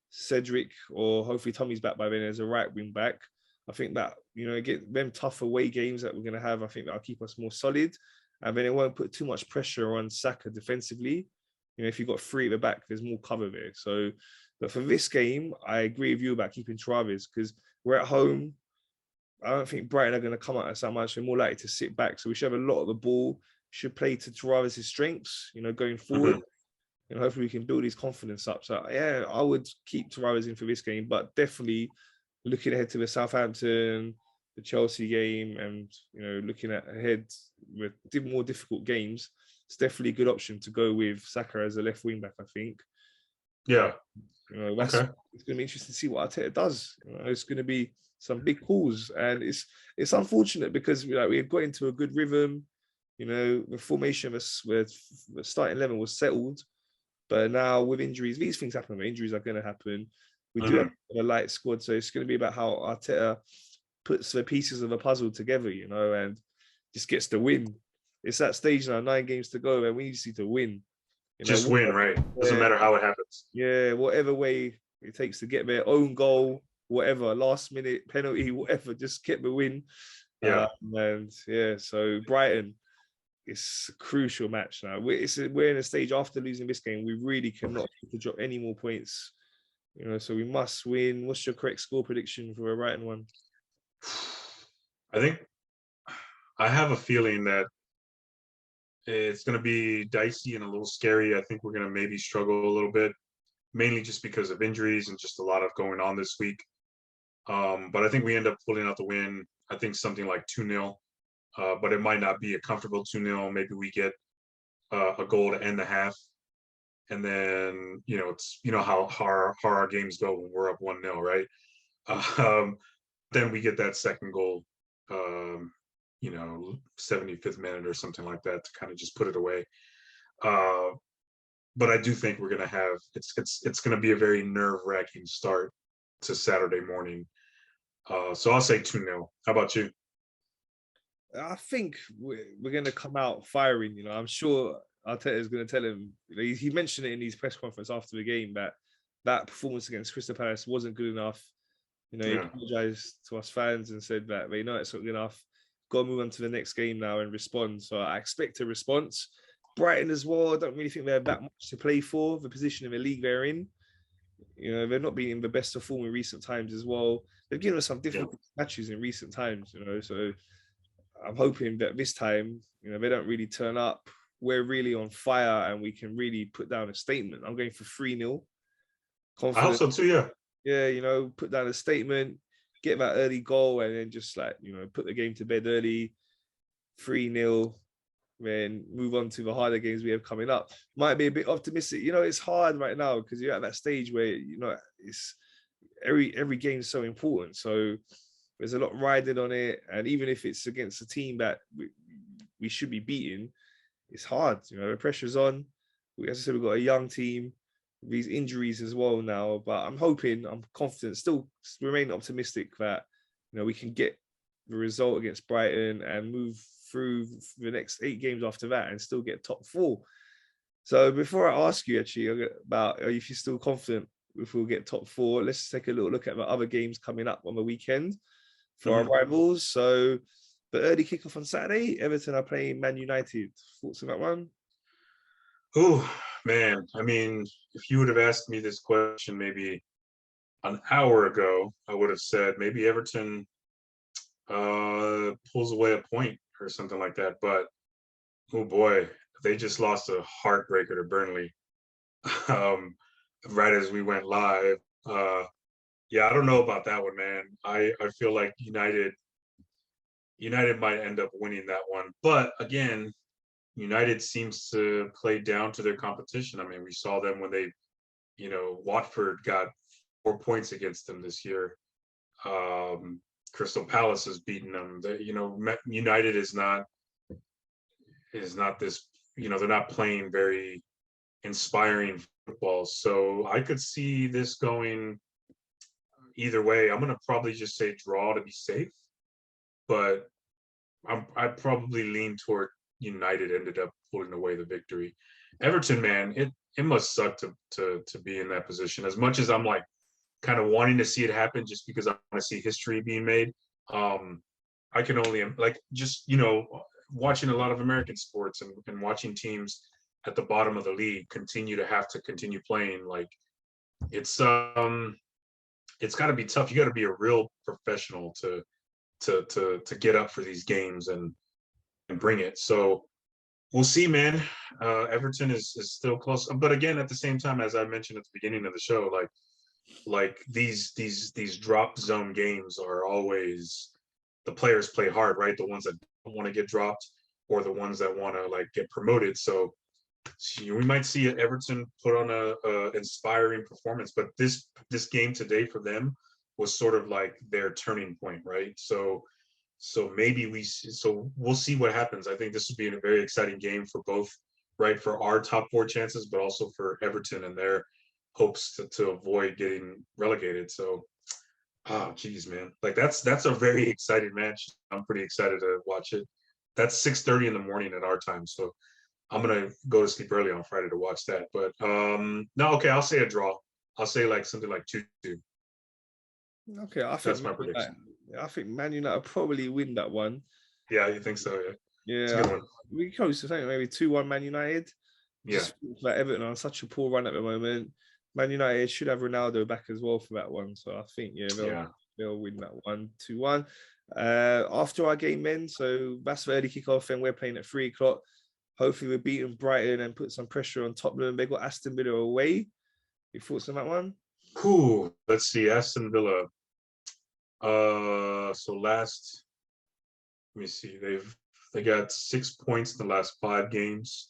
Cedric or hopefully Tommy's back by then as a right wing back. I think that, you know, get them tough away games that we're going to have. I think that'll keep us more solid. And then it won't put too much pressure on Saka defensively. You know, if you've got three at the back, there's more cover there. So, but for this game, I agree with you about keeping Tavares because we're at home. I don't think Brighton are going to come at us that much. We're more likely to sit back. So we should have a lot of the ball, should play to Tavares' strengths, you know, going forward. mhm. And hopefully we can build his confidence up. So yeah, I would keep Tavares in for this game, but definitely looking ahead to the Southampton, the Chelsea game, and you know, looking at ahead with more difficult games, it's definitely a good option to go with Saka as a left wing back. I think. Yeah. You know, that's Okay. it's going to be interesting to see what Arteta does. You know, it's going to be some big calls, and it's unfortunate because we had got into a good rhythm. You know, the formation of us with the starting 11 was settled, but now with injuries, these things happen. Injuries are going to happen. We do have Mhm. a light squad, so it's going to be about how Arteta puts the pieces of a puzzle together, you know, and just gets the win. It's that stage now, 9 games to go, and we need to win. You Just know, win, right? Doesn't yeah, matter how it happens. yeah, whatever way it takes to get their own goal, whatever, last minute penalty, whatever, just get the win. Yeah. And yeah, so Brighton, it's a crucial match now. We're in a stage after losing this game, we really cannot afford to drop any more points. You know, so we must win. What's your correct score prediction for a Brighton one? I think I have a feeling that it's going to be dicey and a little scary. I think we're going to maybe struggle a little bit, mainly just because of injuries and just a lot of going on this week. But I think we end up pulling out the win. I think something like 2-0, but it might not be a comfortable 2-0. Maybe we get a goal to end the half. And then, it's, how our games go when we're up 1-0, right? Um, then we get that second goal, um, 75th minute or something like that to kind of just put it away. Uh, but I do think we're gonna have it's gonna be a very nerve-wracking start to Saturday morning. So I'll say 2-0. How about you? I think we're going to come out firing. You know, I'm sure Arteta is going to tell him. You know, he mentioned it in his press conference after the game that that performance against Crystal Palace wasn't good enough. You know, he Yeah. apologized to us fans and said that they know it's not good enough. Got to move on to the next game now and respond. So I expect a response. Brighton as well. I don't really think they have that much to play for. The position in the league they're in. You know, they've not been in the best of form in recent times as well. They've given us some Yeah. difficult matches in recent times. You know, so I'm hoping that this time, you know, they don't really turn up. We're really on fire and we can really put down a statement. I'm going for 3-0. I hope Confident. so too. Yeah. Yeah, you know, put down a statement, get that early goal, and then just like, you know, put the game to bed early, 3-0, then move on to the harder games we have coming up. Might be a bit optimistic. You know, it's hard right now because you're at that stage where, you know, it's every game is so important. So there's a lot riding on it. And even if it's against a team that we should be beating, it's hard. You know, the pressure's on. As I said, we've got a young team, these injuries as well now. But I'm hoping, I'm confident, still remain optimistic that, you know, we can get the result against Brighton and move through the next 8 games after that and still get top 4. So before I ask you actually about if you're still confident if we'll get top 4, let's take a little look at the other games coming up on the weekend for our Mhm. rivals. So the early kickoff on Saturday, Everton are playing Man United. Thoughts on that one? Oh man, I mean, if you would have asked me this question maybe an hour ago, I would have said maybe Everton pulls away a point or something like that. But oh boy, they just lost a heartbreaker to Burnley um, right as we went live. Yeah, I don't know about that one, man. I feel like United might end up winning that one, but again, United seems to play down to their competition. I mean, we saw them when Watford got 4 points against them this year. Crystal Palace has beaten them. United is not this. They're not playing very inspiring football. So I could see this going either way. I'm gonna probably just say draw to be safe, but I'd probably lean toward United ended up pulling away the victory. Everton, man, it must suck to be in that position. As much as I'm like kind of wanting to see it happen, just because I want to see history being made. Um, I can only like just watching a lot of American sports and watching teams at the bottom of the league continue to have to continue playing. Like it's it's got to be tough. You got to be a real professional to get up for these games and bring it. So we'll see, man. Everton is still close, but again, at the same time, as I mentioned at the beginning of the show, like these drop zone games are always the players play hard, right? The ones that don't want to get dropped or the ones that want to like get promoted. So we might see Everton put on a inspiring performance, but this game today for them was sort of like their turning point, right? So maybe we'll see what happens. I think this will be a very exciting game for both, right? For our top four chances, but also for Everton and their hopes to avoid getting relegated. So, oh, geez, man, like that's a very exciting match. I'm pretty excited to watch it. That's 6:30 in the morning at our time, so I'm gonna go to sleep early on Friday to watch that. But no, okay, I'll say a draw. I'll say like something like 2-2. Okay, That's my prediction. I think Man United probably win that one. Yeah, you think so? Yeah, it's a Yeah, good one. we close to think maybe 2-1 Man United. Yeah, Just like Everton on such a poor run at the moment. Man United should have Ronaldo back as well for that one. So I think yeah. they'll win that one 2-1. After our game ends, so that's the early kickoff, and we're playing at 3 o'clock. Hopefully we're beating Brighton and put some pressure on Tottenham. They got Aston Villa away. Your thoughts on that one? Cool. Let's see. Aston Villa. So last, let me see. They got 6 points in the last 5 games.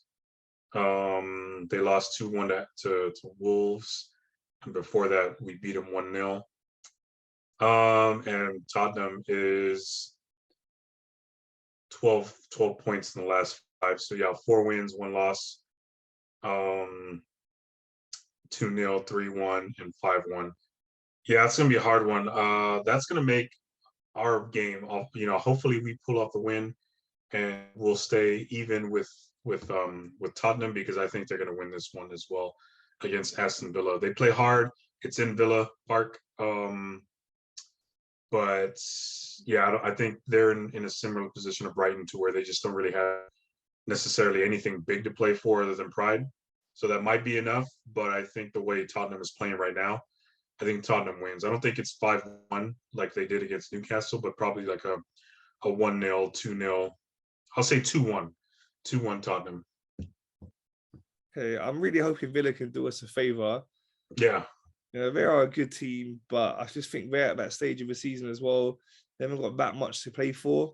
They lost 2-1 to Wolves, and before that we beat them 1-0. And Tottenham is 12 points in the last 5. So yeah, 4 wins, 1 loss. 2-0, 3-1, and 5-1. Yeah, it's gonna be a hard one. That's gonna make our game. Hopefully we pull off the win, and we'll stay even with Tottenham, because I think they're gonna win this one as well against Aston Villa. They play hard. It's in Villa Park. But yeah, I think they're in a similar position to Brighton, to where they just don't really have necessarily anything big to play for other than pride. So that might be enough. But I think the way Tottenham is playing right now, I think Tottenham wins. I don't think it's 5-1 like they did against Newcastle, but probably like a 1-0, 2-0. I'll say 2-1. 2-1 Tottenham. Okay, I'm really hoping Villa can do us a favour. Yeah. They are a good team, but I just think they're at that stage of the season as well. They haven't got that much to play for.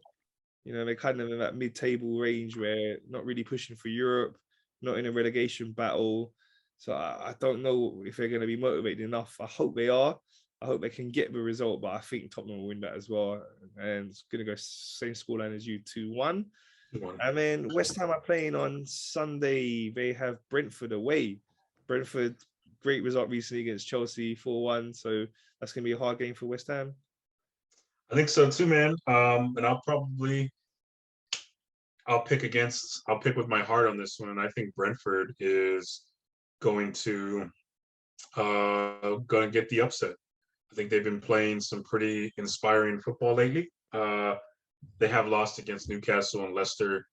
They're kind of in that mid-table range where not really pushing for Europe, not in a relegation battle. So I don't know if they're going to be motivated enough. I hope they are. I hope they can get the result, but I think Tottenham will win that as well. And it's going to go same scoreline as you, 2-1. And then West Ham are playing on Sunday. They have Brentford away. Brentford, great result recently against Chelsea, 4-1. So that's going to be a hard game for West Ham. I think so too, man. And I'll pick with my heart on this one. And I think Brentford is going to get the upset. I think they've been playing some pretty inspiring football lately. They have lost against Newcastle and Leicester.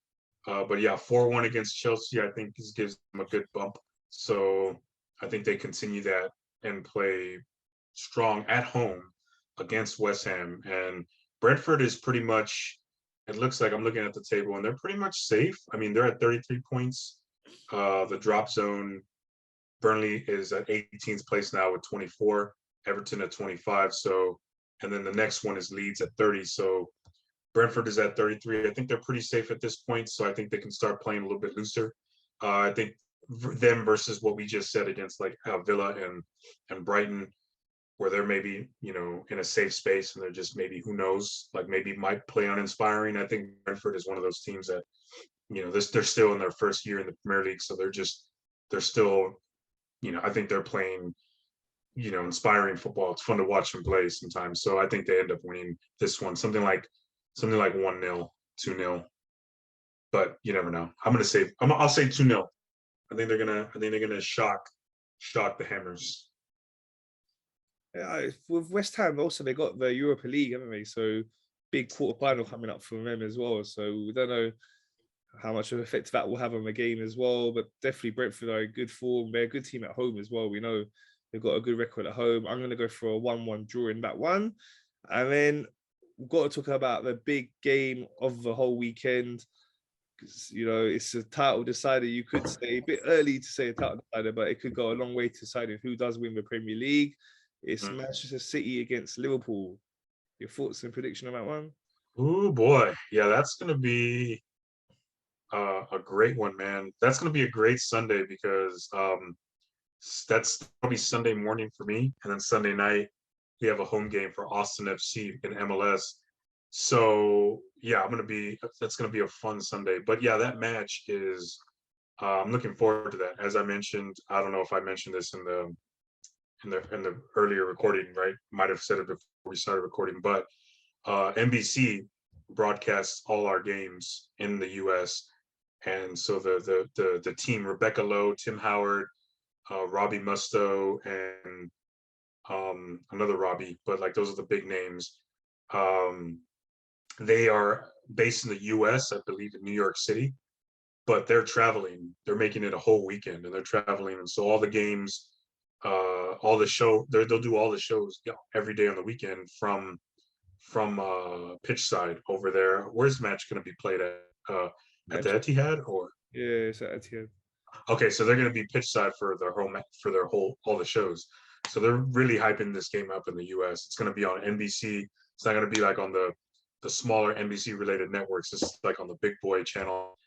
But yeah, 4-1 against Chelsea, I think gives them a good bump. So I think they continue that and play strong at home against West Ham. And Brentford is pretty much, it looks like, I'm looking at the table, and they're pretty much safe. I mean, they're at 33 points. The drop zone, Burnley is at 18th place now with 24, Everton at 25. So, and then the next one is Leeds at 30. So Brentford is at 33. I think they're pretty safe at this point. So I think they can start playing a little bit looser. I think them versus what we just said against like Villa and Brighton, where they're maybe, in a safe space, and they're just maybe, who knows, like maybe might play uninspiring. I think Brentford is one of those teams that, they're still in their first year in the Premier League. So they're they're still, I think they're playing, inspiring football. It's fun to watch them play sometimes. So I think they end up winning this one, something like 1-0, 2-0. But you never know. I'll say 2-0. I think they're gonna shock the Hammers. Yeah, with West Ham also they got the Europa League, haven't they? So big quarter final coming up for them as well. So we don't know how much of an effect that will have on the game as well. But definitely Brentford are in good form. They're a good team at home as well. We know they've got a good record at home. I'm going to go for a 1-1 draw in that one. And then we've got to talk about the big game of the whole weekend. Because, it's a title decider. You could say a bit early to say a title decider, but it could go a long way to deciding who does win the Premier League. It's Manchester City against Liverpool. Your thoughts and prediction on that one? Oh boy, yeah, that's gonna be a great one, man. That's gonna be a great Sunday because that's probably Sunday morning for me, and then Sunday night we have a home game for Austin FC in MLS. So yeah, that's gonna be a fun Sunday. But yeah, that match is I'm looking forward to that. As I mentioned, I don't know if I mentioned this in the earlier recording, right? Might have said it before we started recording, but NBC broadcasts all our games in the U.S. And so the team, Rebecca Lowe, Tim Howard, Robbie Musto, and another Robbie, but like those are the big names. They are based in the U.S., I believe, in New York City, but they're traveling. They're making it a whole weekend, and they're traveling, and so all the games, all the show, they'll do all the shows every day on the weekend from pitch side over there. Where's the match going to be played at the Etihad or? Yeah, it's at Etihad. Okay, so they're going to be pitch side for their whole all the shows. So they're really hyping this game up in the U.S. It's going to be on NBC. It's not going to be like on the smaller NBC related networks. It's like on the big boy channel.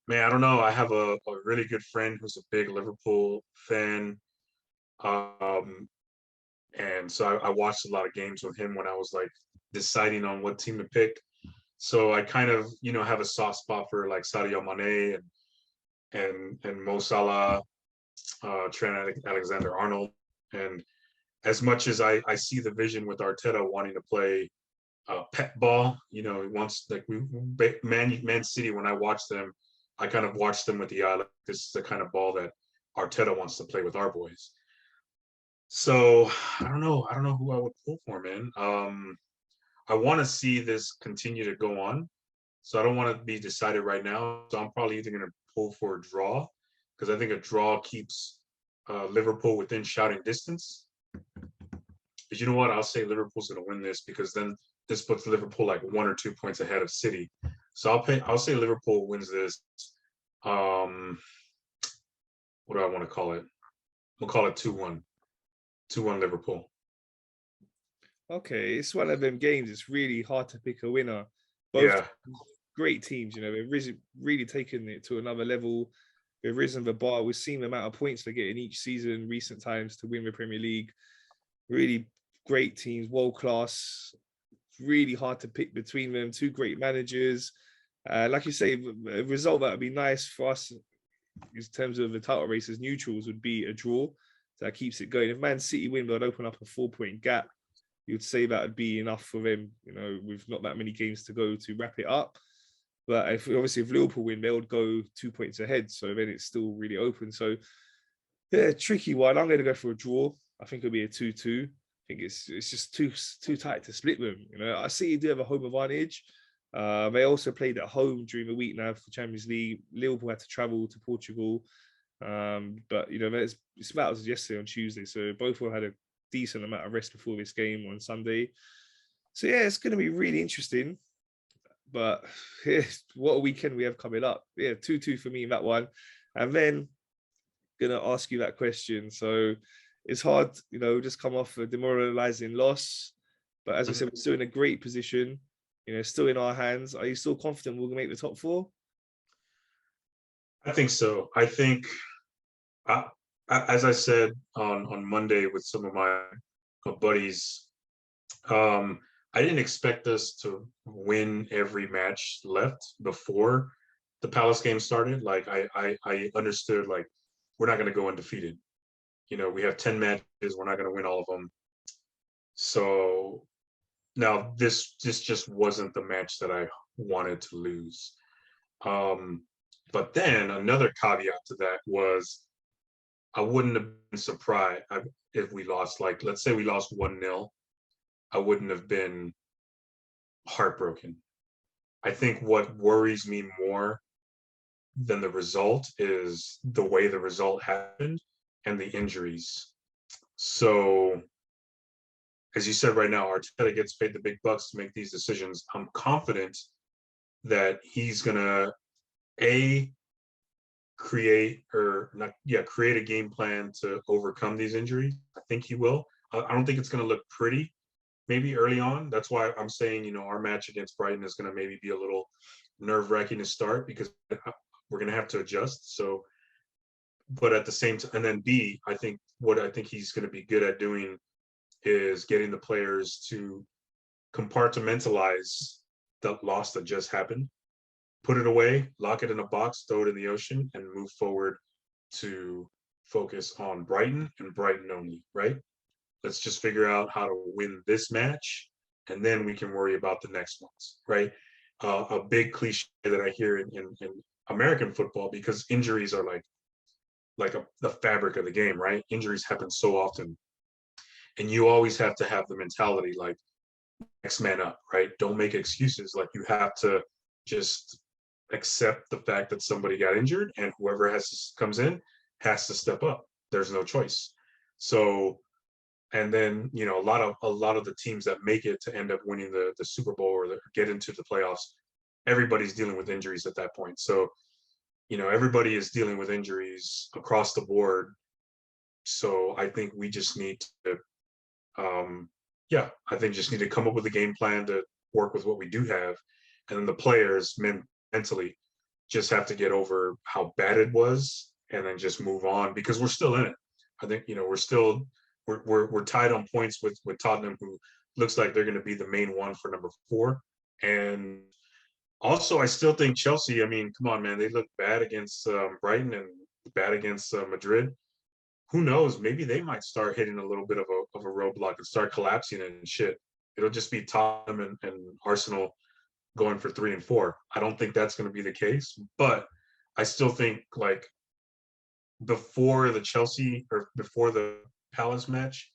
Man, I don't know. I have a really good friend who's a big Liverpool fan. And so I watched a lot of games with him when I was like deciding on what team to pick. So I kind of, have a soft spot for like Sadio Mane and Mo Salah, Trent Alexander-Arnold. And as much as I see the vision with Arteta wanting to play pet ball, he wants like Man City. When I watch them, I kind of watch them with the eye like this is the kind of ball that Arteta wants to play with our boys. So I don't know who I would pull for, man. I want to see this continue to go on, so I don't want to be decided right now. So I'm probably either going to pull for a draw because I think a draw keeps Liverpool within shouting distance. But you know what? I'll say Liverpool's going to win this because then this puts Liverpool like 1 or 2 points ahead of City. So I'll say Liverpool wins this. What do I want to call it? We'll call it 2-1. 2-1 Liverpool. Okay, it's one of them games. It's really hard to pick a winner. Both great teams, they've really taken it to another level. They've risen the bar. We've seen the amount of points they're getting each season, recent times to win the Premier League. Really great teams, world class. It's really hard to pick between them. Two great managers. Like you say, a result that would be nice for us in terms of the title races, neutrals, would be a draw. That keeps it going. If Man City win, they'll open up a 4-point gap. You'd say that would be enough for them, with not that many games to go to wrap it up. But if Liverpool win, they would go 2 points ahead. So then it's still really open. So, yeah, tricky one. I'm going to go for a draw. I think it'll be a 2-2. I think it's just too tight to split them. I see you do have a home advantage. They also played at home during the week now for Champions League. Liverpool had to travel to Portugal. But it's about as yesterday on Tuesday, so both will had a decent amount of rest before this game on Sunday. So yeah, it's going to be really interesting. But what a weekend we have coming up. Yeah, 2-2 for me in that one. And then gonna ask you that question. So it's hard, just come off a demoralizing loss. But as we said, we're still in a great position. Still in our hands. Are you still confident we're gonna make the top 4? I think so. I think, as I said on Monday with some of my buddies, I didn't expect us to win every match left before the Palace game started, like I understood like we're not going to go undefeated. You know, we have 10 matches, we're not going to win all of them. So now this just wasn't the match that I wanted to lose. But then another caveat to that was I wouldn't have been surprised if we lost, like, let's say we lost 1-0. I wouldn't have been heartbroken. I think what worries me more than the result is the way the result happened and the injuries. So, as you said right now, Arteta gets paid the big bucks to make these decisions. I'm confident that he's gonna create a game plan to overcome these injuries. I think he will. I don't think it's gonna look pretty maybe early on. That's why I'm saying, you know, our match against Brighton is gonna maybe be a little nerve-wracking to start because we're gonna have to adjust. So, but at the same time, and then B, I think he's gonna be good at doing is getting the players to compartmentalize the loss that just happened, put it away, lock it in a box, throw it in the ocean, and move forward to focus on Brighton and Brighton only, right? Let's just figure out how to win this match, and then we can worry about the next ones, right? A big cliche that I hear in American football, because injuries are like the fabric of the game, right? Injuries happen so often. And you always have to have the mentality like next man up, right? Don't make excuses. Like you have to just accept the fact that somebody got injured and whoever comes in has to step up. There's no choice. So, and then, you know, a lot of the teams that make it to end up winning the Super Bowl or get into the playoffs, everybody's dealing with injuries at that point. So, you know, everybody is dealing with injuries across the board. So I think we just need to I think just need to come up with a game plan to work with what we do have, and then the players mentally just have to get over how bad it was, and then just move on because we're still in it. I think, you know, we're tied on points with Tottenham, who looks like they're going to be the main one for number 4, and also I still think Chelsea. I mean, come on, man, they look bad against Brighton and bad against Madrid. Who knows? Maybe they might start hitting a little bit of a roadblock and start collapsing and shit. It'll just be Tottenham and Arsenal going for 3 and 4. I don't think that's going to be the case, but I still think like before the Palace match,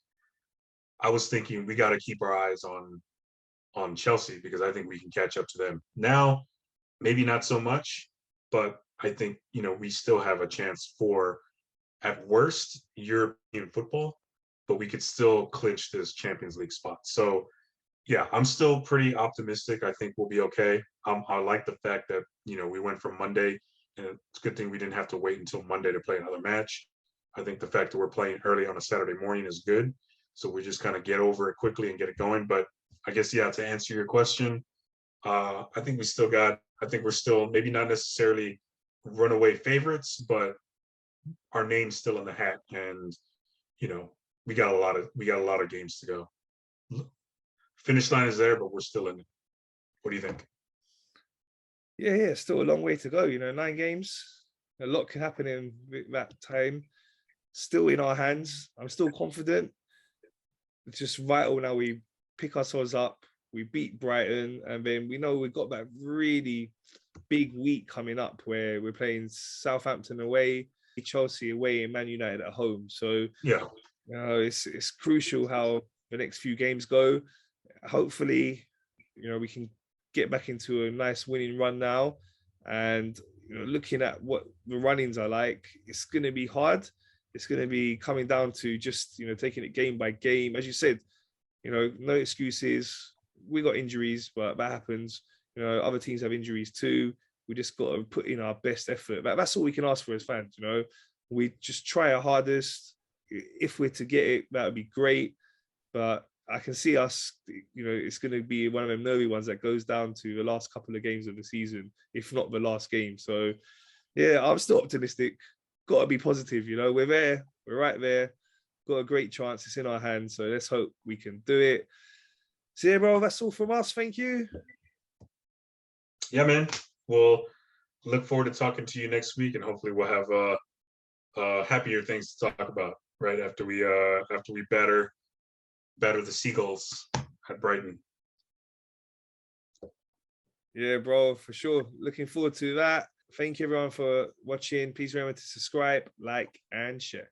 I was thinking we got to keep our eyes on Chelsea because I think we can catch up to them. Now, maybe not so much, but I think, you know, we still have a chance for, at worst, European football, but we could still clinch this Champions League spot. So, yeah, I'm still pretty optimistic. I think we'll be okay. I like the fact that, you know, we went from Monday, and it's a good thing we didn't have to wait until Monday to play another match. I think the fact that we're playing early on a Saturday morning is good. So we just kind of get over it quickly and get it going. But I guess, yeah, to answer your question, I think we're still maybe not necessarily runaway favorites, but our name's still in the hat, and you know we got a lot of games to go. Finish line is there, but we're still in it. What do you think? Yeah, still a long way to go. You know, 9 games, a lot can happen in that time. Still in our hands. I'm still confident. It's just vital now we pick ourselves up. We beat Brighton, and then we know we've got that really big week coming up where we're playing Southampton away, Chelsea away, and Man United at home. So yeah, you know, it's crucial how the next few games go. Hopefully, you know, we can get back into a nice winning run now. And you know, looking at what the runnings are like, it's going to be hard. It's going to be coming down to just, you know, taking it game by game. As you said, you know, no excuses. We got injuries, but that happens. You know, other teams have injuries too. We just got to put in our best effort. That's all we can ask for as fans. You know, we just try our hardest. If we're to get it, that would be great. But I can see us, you know, it's going to be one of them nervy ones that goes down to the last couple of games of the season, if not the last game. So, yeah, I'm still optimistic. Got to be positive, you know. We're there. We're right there. Got a great chance. It's in our hands. So let's hope we can do it. So, yeah, bro, that's all from us. Thank you. Yeah, man. Well, look forward to talking to you next week, and hopefully we'll have happier things to talk about right after we batter the Seagulls at Brighton. Yeah, bro, for sure. Looking forward to that. Thank you everyone for watching. Please remember to subscribe, like, and share.